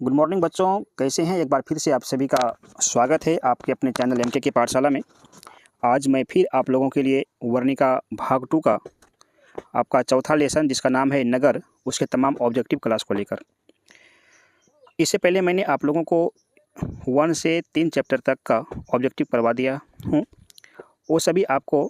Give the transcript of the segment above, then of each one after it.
Good morning बच्चों, कैसे हैं। एक बार फिर से आप सभी का स्वागत है आपके अपने चैनल एमके की पाठशाला में। आज मैं फिर आप लोगों के लिए वर्णिका भाग 2 का आपका चौथा लेसन जिसका नाम है नगर, उसके तमाम ऑब्जेक्टिव क्लास को लेकर। इससे पहले मैंने आप लोगों को 1 से 3 चैप्टर तक का ऑब्जेक्टिव करवा दिया हूँ। वो सभी आपको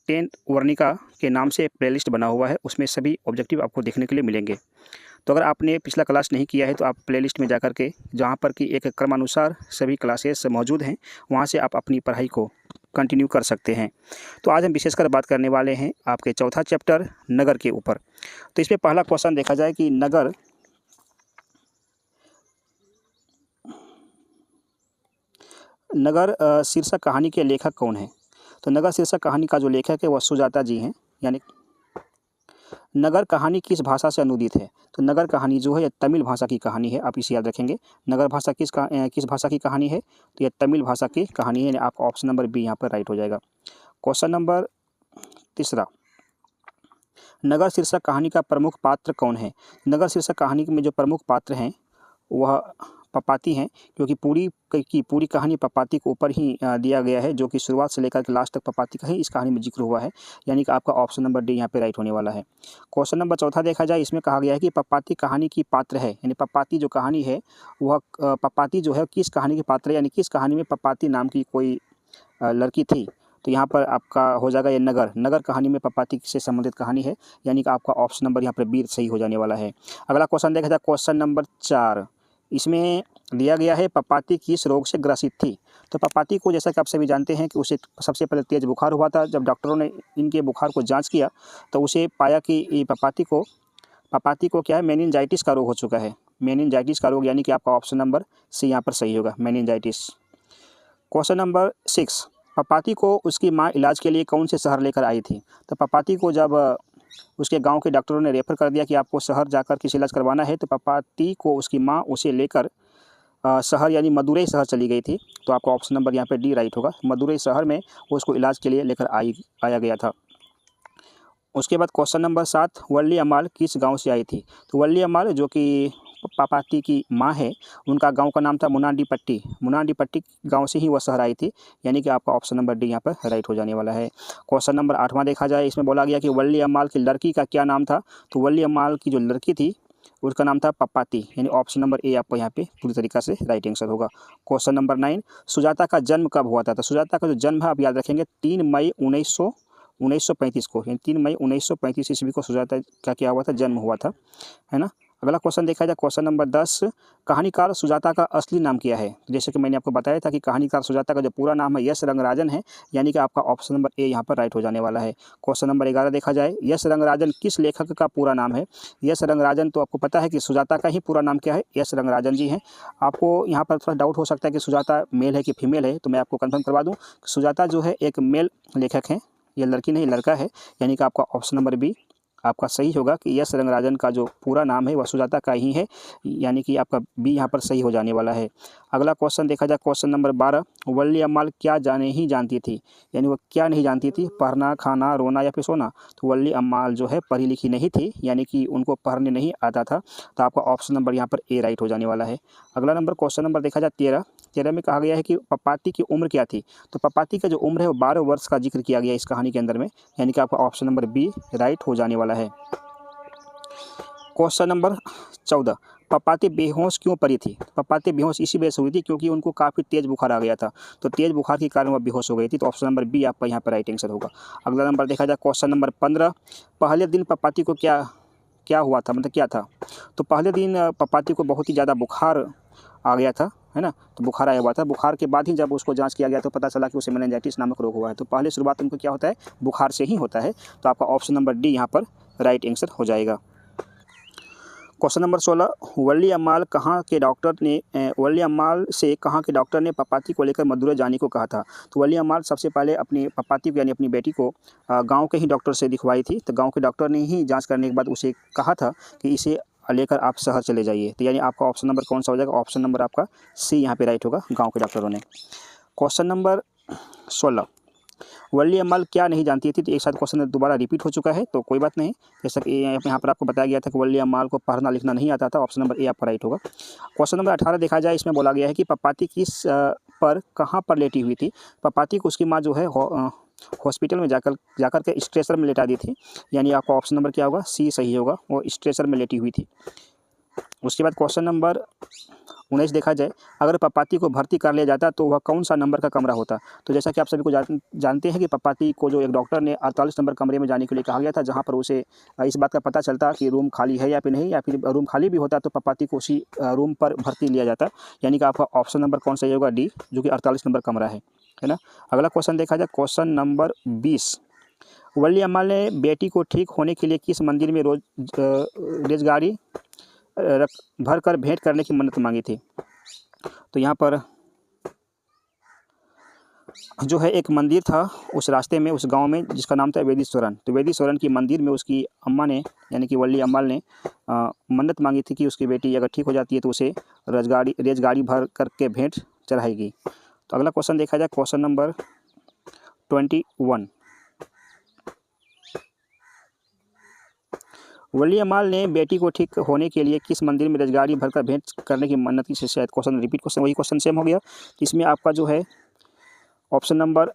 10 वर्णिका के नाम से प्लेलिस्ट बना हुआ है, उसमें सभी ऑब्जेक्टिव आपको देखने के लिए मिलेंगे। तो अगर आपने पिछला क्लास नहीं किया है तो आप प्लेलिस्ट में जाकर के, जहाँ पर कि एक क्रमानुसार सभी क्लासेस मौजूद हैं, वहाँ से आप अपनी पढ़ाई को कंटिन्यू कर सकते हैं। तो आज हम विशेषकर बात करने वाले हैं आपके चौथा चैप्टर नगर के ऊपर। तो इसमें पहला क्वेश्चन देखा जाए कि नगर शीर्षक कहानी के लेखक कौन है। तो नगर शीर्षक कहानी का जो लेखक है वह सुजाता जी हैं। यानी नगर कहानी किस भाषा से अनुदित है। तो नगर कहानी जो है यह तमिल भाषा की कहानी है, आप इसे याद रखेंगे। नगर भाषा किस भाषा की कहानी है, तो यह तमिल भाषा की कहानी है। यानी आपका ऑप्शन नंबर बी यहाँ पर राइट हो जाएगा। क्वेश्चन नंबर 3, नगर शीर्षक कहानी का प्रमुख पात्र कौन है। नगर शीर्षक कहानी में जो प्रमुख पात्र हैं वह पपाती हैं, क्योंकि पूरी कहानी पपाती के ऊपर ही दिया गया है, जो कि शुरुआत से लेकर के लास्ट तक पपाती का ही इस कहानी में जिक्र हुआ है। यानी कि आपका ऑप्शन नंबर डी यहाँ पे राइट होने वाला है। क्वेश्चन नंबर 4 देखा जाए, इसमें कहा गया है कि पपाती कहानी की पात्र है। यानी पपाती जो कहानी है वह पपाती जो है किस कहानी की पात्र है, यानी किस कहानी में पपाती नाम की कोई लड़की थी। तो यहाँ पर आपका हो जाएगा ये नगर कहानी में पपाती से संबंधित कहानी है। यानी कि आपका ऑप्शन नंबर यहाँ पर बी सही हो जाने वाला है। अगला क्वेश्चन देखा जाए, क्वेश्चन नंबर 4, इसमें दिया गया है पपाती किस रोग से ग्रसित थी। तो पपाती को, जैसा कि आप सभी जानते हैं कि उसे सबसे पहले तेज बुखार हुआ था। जब डॉक्टरों ने इनके बुखार को जांच किया तो उसे पाया कि पपाती को क्या है, मेनिनजाइटिस का रोग हो चुका है। मेनिनजाइटिस का रोग, यानी कि आपका ऑप्शन नंबर सी यहाँ पर सही होगा, मेनिनजाइटिस। क्वेश्चन नंबर 6, पपाती को उसकी माँ इलाज के लिए कौन से शहर लेकर आई थी। तो पपाती को जब उसके गांव के डॉक्टरों ने रेफ़र कर दिया कि आपको शहर जाकर किसी इलाज करवाना है, तो पपाती को उसकी माँ उसे लेकर शहर यानी मदुरई शहर चली गई थी। तो आपका ऑप्शन नंबर यहाँ पे डी राइट होगा। मदुरई शहर में वो उसको इलाज के लिए लेकर आया गया था। उसके बाद क्वेश्चन नंबर 7, वल्ली अम्माल किस गांव से आई थी। तो वल्ली अम्माल जो कि पपाती की माँ है, उनका गांव का नाम था मुनाडीपट्टी गांव से ही वह शहर आई थी। यानी कि आपका ऑप्शन नंबर डी यहाँ पर राइट हो जाने वाला है। क्वेश्चन नंबर 8वां देखा जाए, इसमें बोला गया कि वल्ली अम्माल की लड़की का क्या नाम था। तो वल्ली अम्माल की जो लड़की थी उसका नाम था पपाती। यानी ऑप्शन नंबर ए आपको यहाँ पे पूरी तरीके से राइट आंसर होगा। क्वेश्चन नंबर 9, सुजाता का जन्म कब हुआ था। तो सुजाता का जो जन्म है आप याद रखेंगे 3 मई 1935 को, यानी 3 मई 1935 ईस्वी को सुजाता का क्या हुआ था, जन्म हुआ था, है ना। अगला क्वेश्चन देखा जाए, क्वेश्चन नंबर 10, कहानीकार सुजाता का असली नाम क्या है। जैसे कि मैंने आपको बताया था कि कहानीकार सुजाता का जो पूरा नाम है यश रंगराजन है। यानी कि आपका ऑप्शन नंबर ए यहाँ पर राइट हो जाने वाला है। क्वेश्चन नंबर 11 देखा जाए, यश रंगराजन किस लेखक का पूरा नाम है। यश रंगराजन, तो आपको पता है कि सुजाता का ही पूरा नाम क्या है, यश रंगराजन जी हैं। आपको यहाँ पर थोड़ा डाउट हो सकता है कि सुजाता मेल है कि फीमेल है, तो मैं आपको कन्फर्म करवा दूँ, सुजाता जो है एक मेल लेखक है, ये लड़की नहीं लड़का है। यानी कि आपका ऑप्शन नंबर बी आपका सही होगा कि यश रंगराजन का जो पूरा नाम है वह सुजाता का ही है। यानी कि आपका बी यहाँ पर सही हो जाने वाला है। अगला क्वेश्चन देखा जाए, क्वेश्चन नंबर 12, वल्ली अम्माल क्या नहीं जानती थी। यानी वो क्या नहीं जानती थी, पढ़ना, खाना, रोना या फिर सोना। तो वल्ली अम्माल जो है पढ़ी लिखी नहीं थी, यानी कि उनको पढ़ने नहीं आता था। तो आपका ऑप्शन नंबर यहाँ पर ए राइट हो जाने वाला है। अगला नंबर क्वेश्चन नंबर देखा जाए 13 में कहा गया है कि पपाती की उम्र क्या थी। तो पपाती का जो उम्र है वो 12 वर्ष का जिक्र किया गया इस कहानी के अंदर में। यानी कि आपका ऑप्शन नंबर बी राइट हो जाने वाला है। क्वेश्चन नंबर 14, पपाती बेहोश क्यों पड़ी थी। पपाती बेहोश इसी वजह से हुई थी क्योंकि उनको काफ़ी तेज़ बुखार आ गया था। तो तेज़ बुखार के कारण वह बेहोश हो गई थी। तो ऑप्शन नंबर बी आपका यहाँ पर राइट आंसर होगा। अगला नंबर देखा जाए, क्वेश्चन नंबर 15, पहले दिन पपाती को क्या हुआ था, मतलब क्या था। तो पहले दिन पपाती को बहुत ही ज़्यादा बुखार आ गया था, है ना। तो बुखार आया हुआ था। बुखार के बाद ही जब उसको जांच किया गया तो पता चला कि उसे मेनिंजाइटिस नामक रोग हुआ है। तो पहले शुरुआत उनको क्या होता है, बुखार से ही होता है। तो आपका ऑप्शन नंबर डी यहाँ पर राइट आंसर हो जाएगा। क्वेश्चन नंबर 16, वल्ली अम्माल से कहाँ के डॉक्टर ने पपाती को लेकर मदुरई जाने को कहा था। तो वल्ली अम्माल सबसे पहले अपनी पपाती को यानी अपनी बेटी को गांव के ही डॉक्टर से दिखवाई थी। तो गांव के डॉक्टर ने ही जांच करने के बाद उसे कहा था कि इसे लेकर आप शहर चले जाइए। तो यानी आपका ऑप्शन नंबर कौन सा हो जाएगा, ऑप्शन नंबर आपका सी यहाँ पे राइट होगा, गाँव के डॉक्टरों ने। क्वेश्चन नंबर 16, वल्ली अम्माल क्या नहीं जानती थी, तो एक साथ क्वेश्चन दोबारा रिपीट हो चुका है, तो कोई बात नहीं। जैसा कि यहाँ पर आपको बताया गया था कि वल्ली अम्माल को पढ़ना लिखना नहीं आता था। ऑप्शन नंबर ए आपका राइट होगा। क्वेश्चन नंबर 18 देखा जाए, इसमें बोला गया है कि पपाती किस पर कहाँ पर लेटी हुई थी। पपाती को उसकी माँ जो है हॉस्पिटल में जाकर के स्ट्रेचर में लेटा दी थी, यानी आपका ऑप्शन नंबर क्या होगा, सी सही होगा, वो स्ट्रेचर में लेटी हुई थी। उसके बाद क्वेश्चन नंबर 19 देखा जाए, अगर पपाती को भर्ती कर लिया जाता तो वह कौन सा नंबर का कमरा होता। तो जैसा कि आप सभी को जानते हैं कि पपाती को जो एक डॉक्टर ने 48 नंबर कमरे में जाने के लिए कहा गया था, जहां पर उसे इस बात का पता चलता कि रूम खाली है या फिर नहीं, या फिर रूम खाली भी होता तो पपाती को उसी रूम पर भर्ती लिया जाता। यानी कि आपका ऑप्शन नंबर कौन सा होगा, डी, जो कि 48 नंबर कमरा है ना। अगला क्वेश्चन देखा जाए, क्वेश्चन नंबर 20, वल्ली अम्माल ने बेटी को ठीक होने के लिए किस मंदिर में रेजगाड़ी भर कर भेंट करने की मन्नत मांगी थी। तो यहाँ पर जो है एक मंदिर था उस रास्ते में, उस गांव में, जिसका नाम था वेदीश्वरन। तो वेदीश्वरन की मंदिर में उसकी अम्मा ने, यानी कि वल्ली अम्माल ने मन्नत मांगी थी कि उसकी बेटी अगर ठीक हो जाती है तो उसे रेजगाड़ी भर करके भेंट चढ़ाएगी। तो अगला क्वेश्चन देखा जाए, क्वेश्चन नंबर 21, वल्ली अम्माल ने बेटी को ठीक होने के लिए किस मंदिर में रेजगाड़ी भरकर भेंट करने की मन्नत की। शायद क्वेश्चन रिपीट, क्वेश्चन वही क्वेश्चन सेम हो गया। इसमें आपका जो है ऑप्शन नंबर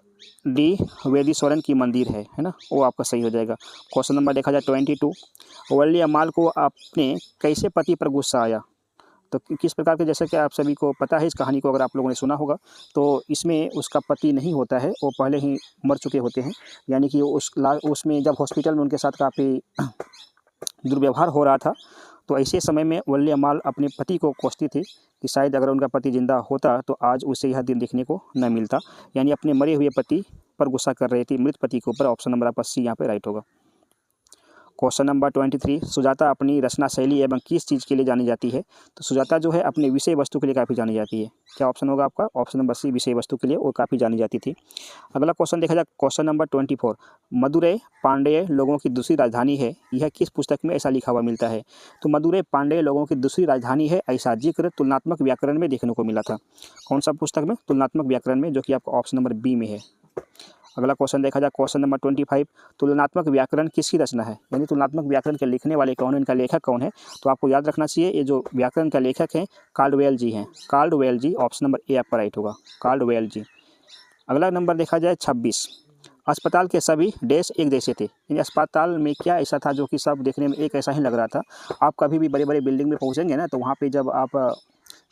डी, वेदीश्वरन की मंदिर है ना, वो आपका सही हो जाएगा। क्वेश्चन नंबर देखा जाए 22, वल्ली अम्माल को अपने कैसे पति पर गुस्सा आया। तो किस प्रकार के, जैसे कि आप सभी को पता है इस कहानी को, अगर आप लोगों ने सुना होगा, तो इसमें उसका पति नहीं होता है, वो पहले ही मर चुके होते हैं। यानी कि उसमें जब हॉस्पिटल में उनके साथ काफ़ी दुर्व्यवहार हो रहा था, तो ऐसे समय में वल्ली अम्माल अपने पति को कोसती थी कि शायद अगर उनका पति जिंदा होता तो आज उसे यह दिन देखने को न मिलता। यानी अपने मरे हुए पति पर गुस्सा कर रही थी, मृत पति के ऊपर। ऑप्शन नंबर आपका सी यहाँ पे राइट होगा। क्वेश्चन नंबर 23, सुजाता अपनी रचना शैली एवं किस चीज़ के लिए जानी जाती है। तो सुजाता जो है अपने विषय वस्तु के लिए काफ़ी जानी जाती है। क्या ऑप्शन होगा आपका, ऑप्शन नंबर सी, विषय वस्तु के लिए वो काफ़ी जानी जाती थी। अगला क्वेश्चन देखा जाए, क्वेश्चन नंबर 24, मदुरै पांडेय लोगों की दूसरी राजधानी है, यह किस पुस्तक में ऐसा लिखा हुआ मिलता है। तो मदुरै पांडेय लोगों की दूसरी राजधानी है, ऐसा जिक्र तुलनात्मक व्याकरण में देखने को मिला था। कौन सा पुस्तक में, तुलनात्मक व्याकरण में, जो कि आपका ऑप्शन नंबर बी में है। अगला क्वेश्चन देखा जाए, क्वेश्चन नंबर 25, तुलनात्मक व्याकरण किसकी रचना है, यानी तुलनात्मक व्याकरण के लिखने वाले कौन है, इनका लेखक कौन है। तो आपको याद रखना चाहिए, ये जो व्याकरण का लेखक है काल्डवेल जी हैं, काल्डवेल जी। ऑप्शन नंबर ए आपका राइट होगा, काल्डवेल जी। अगला नंबर देखा जाए 26, अस्पताल के सभी डैश एक जैसे थे, यानी अस्पताल में क्या ऐसा था जो कि सब देखने में एक ऐसा ही लग रहा था। आप कभी भी बड़े बड़े बिल्डिंग में पहुँचेंगे ना, तो वहाँ पर जब आप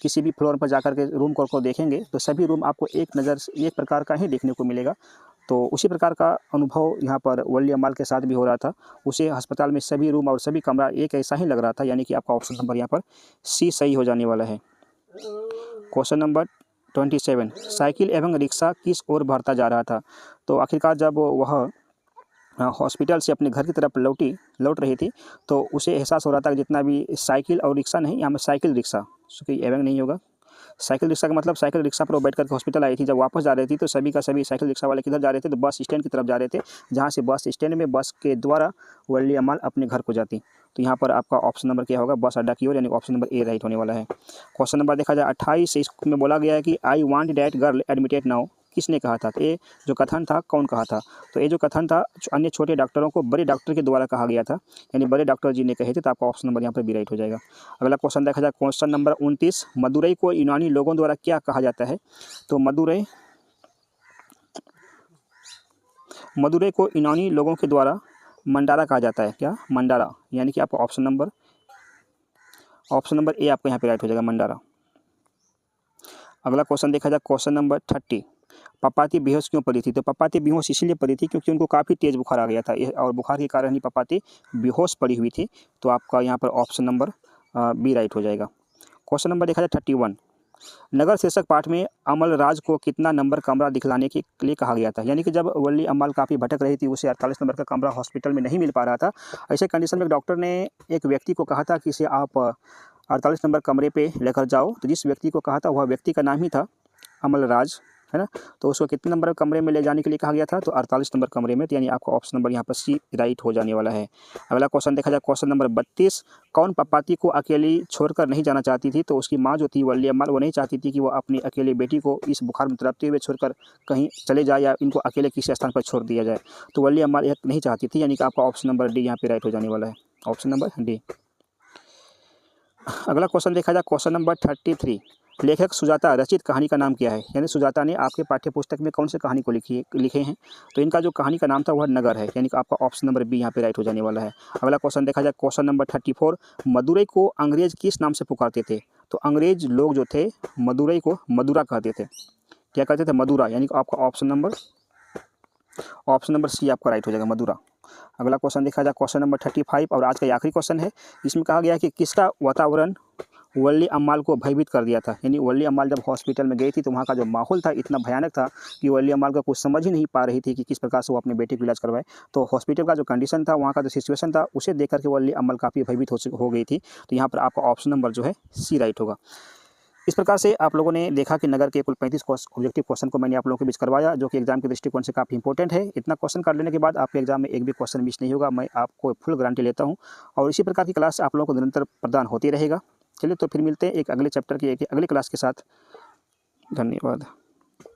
किसी भी फ्लोर पर जाकर के रूम को देखेंगे तो सभी रूम आपको एक नज़र से एक प्रकार का ही देखने को मिलेगा। तो उसी प्रकार का अनुभव यहाँ पर वल्ली अम्माल के साथ भी हो रहा था। उसे अस्पताल में सभी रूम और सभी कमरा एक ऐसा ही लग रहा था, यानी कि आपका ऑप्शन नंबर यहाँ पर सी सही हो जाने वाला है। क्वेश्चन नंबर 27, साइकिल एवं रिक्शा किस ओर बढ़ता जा रहा था। तो आखिरकार जब वह हॉस्पिटल से अपने घर की तरफ लौट रही थी, तो उसे एहसास हो रहा था कि जितना भी साइकिल और रिक्शा नहीं, यहाँ पर साइकिल रिक्शा, क्योंकि एवं नहीं होगा। साइकिल रिक्शा का मतलब साइकिल रिक्शा पर वो बैठ करके हॉस्पिटल आई थी। जब वापस जा रही थी तो सभी का सभी साइकिल रिक्शा वाले किधर जा रहे थे, तो बस स्टैंड की तरफ जा रहे थे, जहाँ से बस स्टैंड में बस के द्वारा वल्ली अम्माल अपने घर को जाती। तो यहाँ पर आपका ऑप्शन नंबर क्या होगा, बस अड्डा की ओर, यानी ऑप्शन नंबर ए राइट होने वाला है। क्वेश्चन नंबर देखा जाए 28, इसमें बोला गया है कि I want that girl admitted now, किसने कहा था। तो ये जो कथन था कौन कहा था। तो ये जो कथन था अन्य छोटे डॉक्टरों को बड़े डॉक्टर के द्वारा कहा गया था, यानी बड़े डॉक्टर जी ने कहे थे। तो आपका ऑप्शन नंबर यहाँ पर भी राइट हो जाएगा। अगला क्वेश्चन देखा जाए, क्वेश्चन नंबर 29, मदुरै को यूनानी लोगों द्वारा क्या कहा जाता है। तो मदुरै को यूनानी लोगों के द्वारा मंडारा कहा जाता है। क्या, मंडारा, यानी कि आपका ऑप्शन नंबर ए आपका यहाँ पे राइट हो जाएगा, मंडारा। अगला क्वेश्चन देखा जाए, क्वेश्चन नंबर 30, पपाती बेहोश क्यों पड़ी थी। तो पपाती बेहोश इसलिए पड़ी थी क्योंकि उनको काफ़ी तेज़ बुखार आ गया था, और बुखार के कारण ही पपाती बेहोश पड़ी हुई थी। तो आपका यहाँ पर ऑप्शन नंबर बी राइट हो जाएगा। क्वेश्चन नंबर देखा जाए 31, नगर शीर्षक पाठ में अमलराज को कितना नंबर कमरा दिखलाने के लिए कहा गया था। यानी कि जब वल्ली अम्माल काफ़ी भटक रही थी, उसे 48 नंबर का कमरा हॉस्पिटल में नहीं मिल पा रहा था। ऐसे कंडीशन में डॉक्टर ने एक व्यक्ति को कहा था कि इसे आप 48 नंबर कमरे पे लेकर जाओ। तो जिस व्यक्ति को कहा था वह व्यक्ति का नाम ही था अमलराज। है ना। तो उसको कितने नंबर कमरे में ले जाने के लिए कहा गया था, तो 48 नंबर कमरे में, तो यानी आपका ऑप्शन नंबर यहाँ पर सी राइट हो जाने वाला है। अगला क्वेश्चन देखा जाए, क्वेश्चन नंबर 32, कौन पपाती को अकेली छोड़कर नहीं जाना चाहती थी, तो उसकी माँ जो थी वल्ली अम्माल, वो नहीं चाहती थी कि वो अपनी अकेली बेटी को इस बुखार में तड़पते हुए छोड़कर कहीं चले जाए या इनको अकेले किसी स्थान पर छोड़ दिया जाए, तो वल्ली अम्माल यह नहीं चाहती थी, यानी कि आपका ऑप्शन नंबर डी यहाँ पे राइट हो जाने वाला है, ऑप्शन नंबर डी। अगला क्वेश्चन देखा जाए, क्वेश्चन नंबर 33, लेखक सुजाता रचित कहानी का नाम क्या है, यानी सुजाता ने आपके पाठ्य पुस्तक में कौन सी कहानी को लिखे हैं, तो इनका जो कहानी का नाम था वह नगर है, यानी कि आपका ऑप्शन नंबर बी यहाँ पे राइट हो जाने वाला है। अगला क्वेश्चन देखा जाए, क्वेश्चन नंबर 34, मदुरई को अंग्रेज किस नाम से पुकारते थे, तो अंग्रेज लोग जो थे मदुरई को मदुरा कहते थे, क्या कहते थे, मदुरा, यानी कि आपका ऑप्शन नंबर सी आपका राइट हो जाएगा, मदुरा। अगला क्वेश्चन देखा जाए, क्वेश्चन नंबर 35 और आज का आखिरी क्वेश्चन है। इसमें कहा गया कि किसका वातावरण वल्ली अम्माल को भयभीत कर दिया था, यानी वल्ली अम्माल जब हॉस्पिटल में गई थी तो वहाँ का जो माहौल था इतना भयानक था कि वल्ली अम्माल का कुछ समझ ही नहीं पा रही थी कि किस प्रकार से वो अपने बेटे का इलाज करवाए। तो हॉस्पिटल का जो कंडीशन था, वहाँ का जो सिचुएशन था, उसे देख करके वल्ली अम्माल काफ़ी भयभीत हो गई थी। तो यहाँ पर आपका ऑप्शन नंबर जो है सी राइट होगा। इस प्रकार से आप लोगों ने देखा कि नगर के कुल 35 ऑब्जेक्टिव क्वेश्चन को मैंने आप लोगों के बीच करवाया, जो कि एग्जाम के दृष्टिकोण से काफ़ी इंपॉर्टेंट है। इतना क्वेश्चन कर लेने के बाद आपके एग्जाम में एक भी क्वेश्चन मिस नहीं होगा, मैं आपको फुल गारंटी लेता हूं। और इसी प्रकार की क्लास आप लोगों को निरंतर प्रदान होती रहेगा। चलिए, तो फिर मिलते हैं एक अगले चैप्टर की एक अगली क्लास के साथ। धन्यवाद।